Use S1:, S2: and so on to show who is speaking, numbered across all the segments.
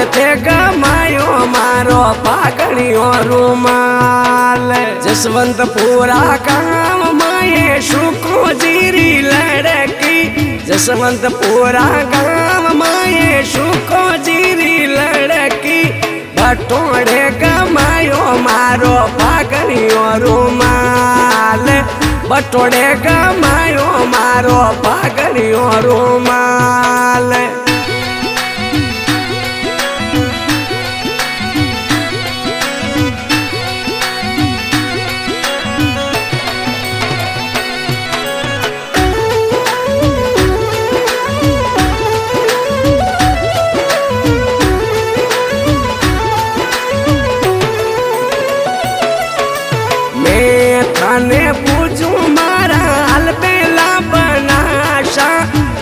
S1: थे गमायो मारो पागणियो रूमाल। जसवंतपुरा गाँव माये शुको जीरी लड़की, जसवंतपुरा गाँव माये शुको जीरी लड़की। बटोड़े गमायो मारो पागणियो रूमाल, बटोड़े गमायो मारो पागणियो रूमाल। थाने पूछू मारा अलबेला बनाशा,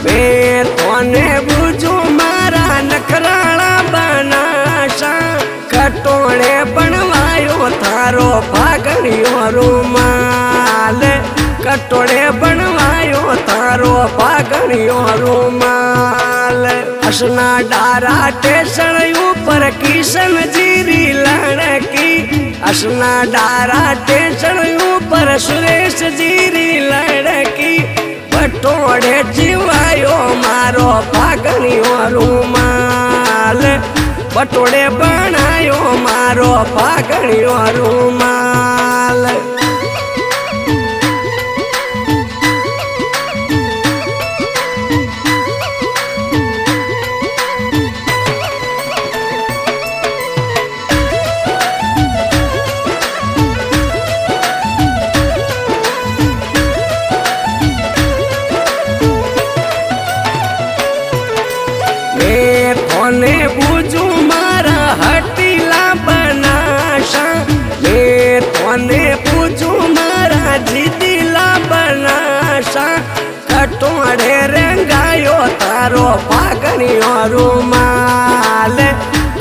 S1: मैं थाने पूछू मारा नखराला बनाशा। कटोड़े बनवायो थारो पागणियो रूमाल, कटोड़े बनवायो थारो पागणियो रूमाल। असना डारा स्टेशन ऊपर किशन जीरी लड़की, असना डारा स्टेशन ऊपर सुरेश जीरी लड़की। बटोड़े जीवायो मारो पागणियो रूमाल, बटोड़े बनायो मारो पागणियो रूमाल। थाने पूछू मारा हटीला बनाशा, मैं थाने पूछू मारा जिदिला बनाशा। कटोड़े रंगायो थारो पागणियो रूमाल,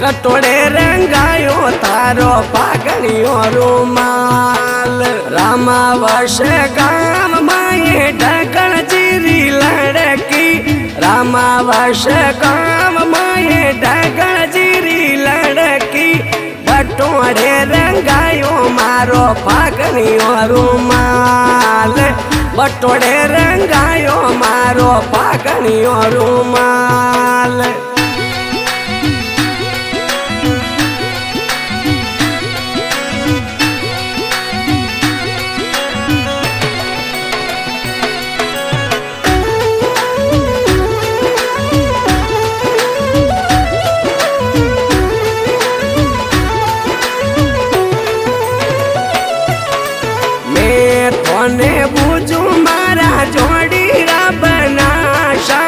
S1: कटोड़े रंगायो थारो पागणियो रूमाल। रामावश गाँव माये ढकण जीरी लड़की, रामावश गाँव माये ढकण जीरी लड़की। बटोड़े रंगायो मारो पागणियो रूमाल, बटोड़े रंगायो मारो पागणियो रूमाल। थाने पूछू मारा जोड़ीरा बनाशा,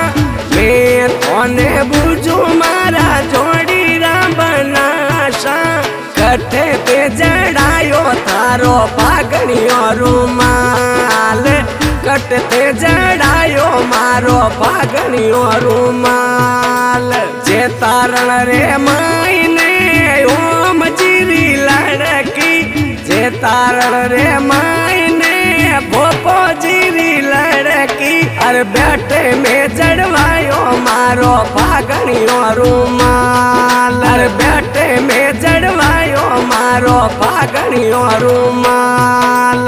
S1: मैं थाने पूछू मारा जोड़ीरा बनाशा। कट्ठे पे जड़ायो थारो पागणियो रूमाल, कट्ठे पे जड़ायो मारो पागणियो रूमाल। जे तारण रे मायने ओम जीरी लड़की, जे तारण रे मायने भोपो जीरी लड़की। अरे बेटे में जड़वायो मारो पागणियो रूमाल, अरे बेटे में जड़वायो मारो पागणियो रूमाल।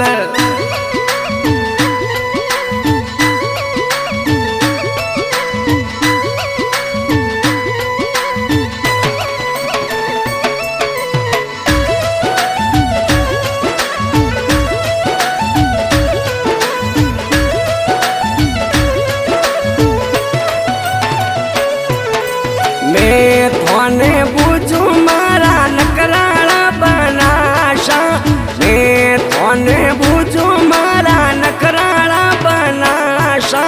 S1: मैं थाने पूछू मारा नखराला बनाशा, मैं थाने पूछू मारा नखराला बनाशा।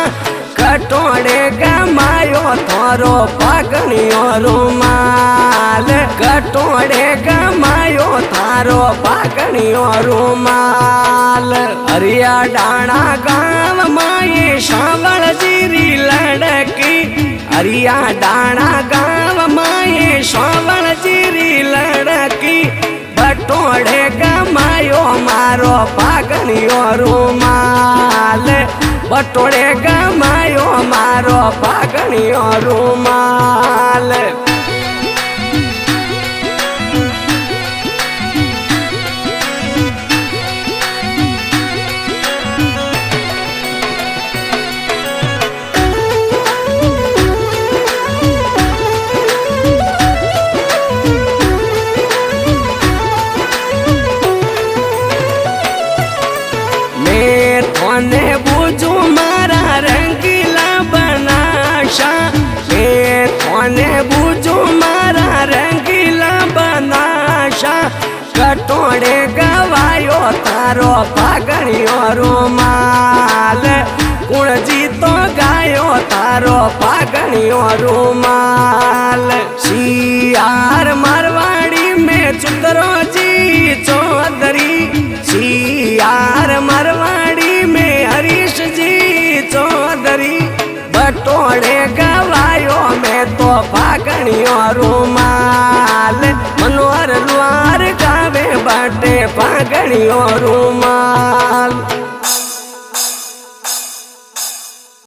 S1: कटोड़े गमायो थारो पागणियो रूमाल, कटोड़े गमायो थारो पागणियो रूमाल। हरिया डाणा गाँव माये शावल जीरी लड़की, हरिया डाणा गाँव माये शावल जीरी लड़की। बटोड़े गमायो मारो पागणियो रूमाल, बटोड़े गमायो मारो पागणियो रूमाल। फागणियों रूमाल। सियार मारवाड़ी में चुतरो जी चौधरी, सियार मारवाड़ी में हरीश जी चौधरी। बटोड़े गवायो में तो फागणियों रूमाल। मनोहर लुहार गावे बाटे फागणियों रूमाल।